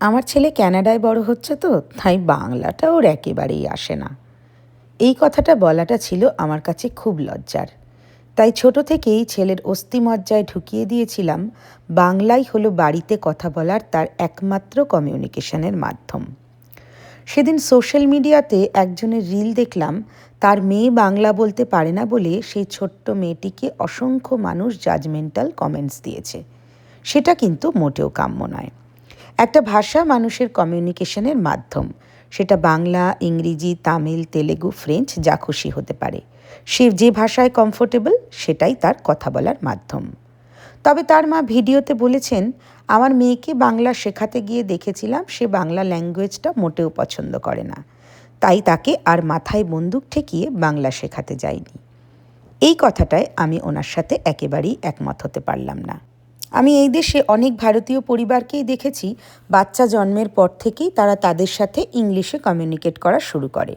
আমার ছেলে কানাডায় বড় হচ্ছে তো, তাই বাংলাটা ওর একেবারেই আসে না। এই কথাটা বলাটা ছিল আমার কাছে খুব লজ্জার। তাই ছোট থেকেই ছেলের অস্থিমজ্জায় ঢুকিয়ে দিয়েছিলাম বাংলাই হলো বাড়িতে কথা বলার তার একমাত্র কমিউনিকেশনের মাধ্যম। সেদিন সোশ্যাল মিডিয়াতে একজনের রিল দেখলাম, তার মেয়ে বাংলা বলতে পারে না বলে সেই ছোট্ট মেয়েটিকে অসংখ্য মানুষ জাজমেন্টাল কমেন্টস দিয়েছে। সেটা কিন্তু মোটেও কাম্য নয়। একটা ভাষা মানুষের কমিউনিকেশনের মাধ্যম। সেটা বাংলা, ইংরেজি, তামিল, তেলেগু, ফ্রেঞ্চ যা খুশি হতে পারে। সে যে ভাষায় কমফোর্টেবল সেটাই তার কথা বলার মাধ্যম। তবে তার মা ভিডিওতে বলেছেন, আমার মেয়েকে বাংলা শেখাতে গিয়ে দেখেছিলাম সে বাংলা ল্যাঙ্গুয়েজটা মোটেও পছন্দ করে না, তাই তাকে আর মাথায় বন্দুক ঠেকিয়ে বাংলা শেখাতে যাইনি। এই কথাটায় আমি ওনার সাথে একেবারেই একমত হতে পারলাম না। আমি এই দেশে অনেক ভারতীয় পরিবারকেই দেখেছি, বাচ্চা জন্মের পর থেকেই তারা তাদের সাথে ইংলিশে কমিউনিকেট করা শুরু করে,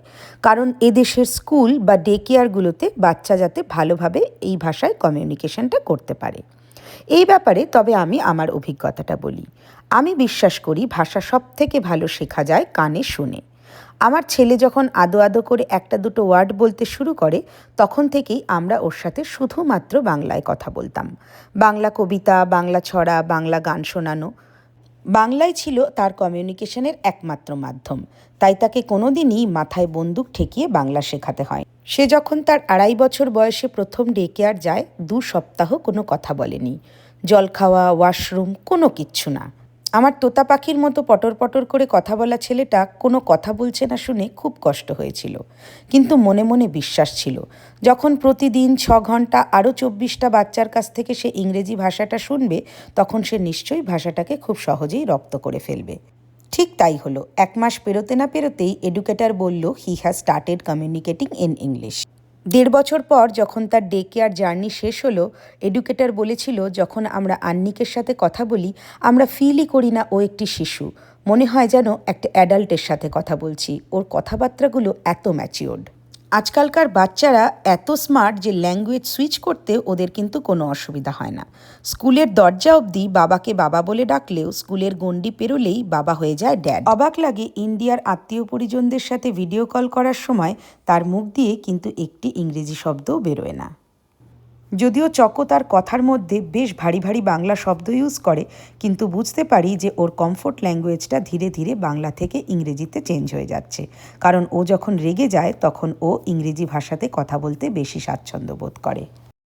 কারণ এদেশের স্কুল বা ডে কেয়ারগুলোতে বাচ্চা যাতে ভালোভাবে এই ভাষায় কমিউনিকেশনটা করতে পারে। এই ব্যাপারে তবে আমি আমার অভিজ্ঞতাটা বলি। আমি বিশ্বাস করি ভাষা সব থেকে ভালো শেখা যায় কানে শুনে। আমার ছেলে যখন আদো আদো করে একটা দুটো ওয়ার্ড বলতে শুরু করে, তখন থেকেই আমরা ওর সাথে শুধুমাত্র বাংলায় কথা বলতাম। বাংলা কবিতা, বাংলা ছড়া, বাংলা গান শোনানো, বাংলাই ছিল তার কমিউনিকেশনের একমাত্র মাধ্যম। তাই তাকে কোনোদিনই মাথায় বন্দুক ঠেকিয়ে বাংলা শেখাতে হয়। সে যখন তার 2.5 বছর বয়সে প্রথম ডে কেয়ার যায়, 2 সপ্তাহ কোনো কথা বলেনি। জল খাওয়া, ওয়াশরুম, কোনো কিচ্ছু না। আমার তোতা পাখির মতো পটর পটর করে কথা বলা ছেলেটা কোনো কথা বলছে না শুনে খুব কষ্ট হয়েছিল, কিন্তু মনে মনে বিশ্বাস ছিল, যখন প্রতিদিন 6 ঘন্টা আরও 24টা বাচ্চার কাছ থেকে সে ইংরেজি ভাষাটা শুনবে, তখন সে নিশ্চয়ই ভাষাটাকে খুব সহজেই রপ্ত করে ফেলবে। ঠিক তাই হলো। 1 মাস পেরোতে না পেরোতেই এডুকেটর বলল he has started communicating in English. 1.5 বছর পর যখন তার ডে কেয়ার জার্নি শেষ হলো, এডুকেটর বলেছিল, যখন আমরা আন্নিকের সাথে কথা বলি আমরা ফিলই করি না ও একটি শিশু, মনে হয় যেন একটা অ্যাডাল্টের সাথে কথা বলছি। ওর কথাবার্তাগুলো এত ম্যাচিওর্ড। আজকালকার বাচ্চারা এত স্মার্ট যে ল্যাঙ্গুয়েজ সুইচ করতে ওদের কিন্তু কোনো অসুবিধা হয় না। স্কুলের দরজা অবধি বাবাকে বাবা বলে ডাকলেও স্কুলের গণ্ডি পেরোলেই বাবা হয়ে যায় ড্যাড। অবাক লাগে, ইন্ডিয়ার আত্মীয় পরিজনদের সাথে ভিডিও কল করার সময় তার মুখ দিয়ে কিন্তু একটি ইংরেজি শব্দও বেরোয় না। যদিও চকো তার কথার মধ্যে বেশ ভারী ভারী বাংলা শব্দ ইউজ করে, কিন্তু বুঝতে পারি যে ওর কমফোর্ট ল্যাঙ্গুয়েজটা ধীরে ধীরে বাংলা থেকে ইংরেজিতে চেঞ্জ হয়ে যাচ্ছে, কারণ ও যখন রেগে যায় তখন ও ইংরেজি ভাষাতে কথা বলতে বেশি স্বাচ্ছন্দ্য বোধ করে।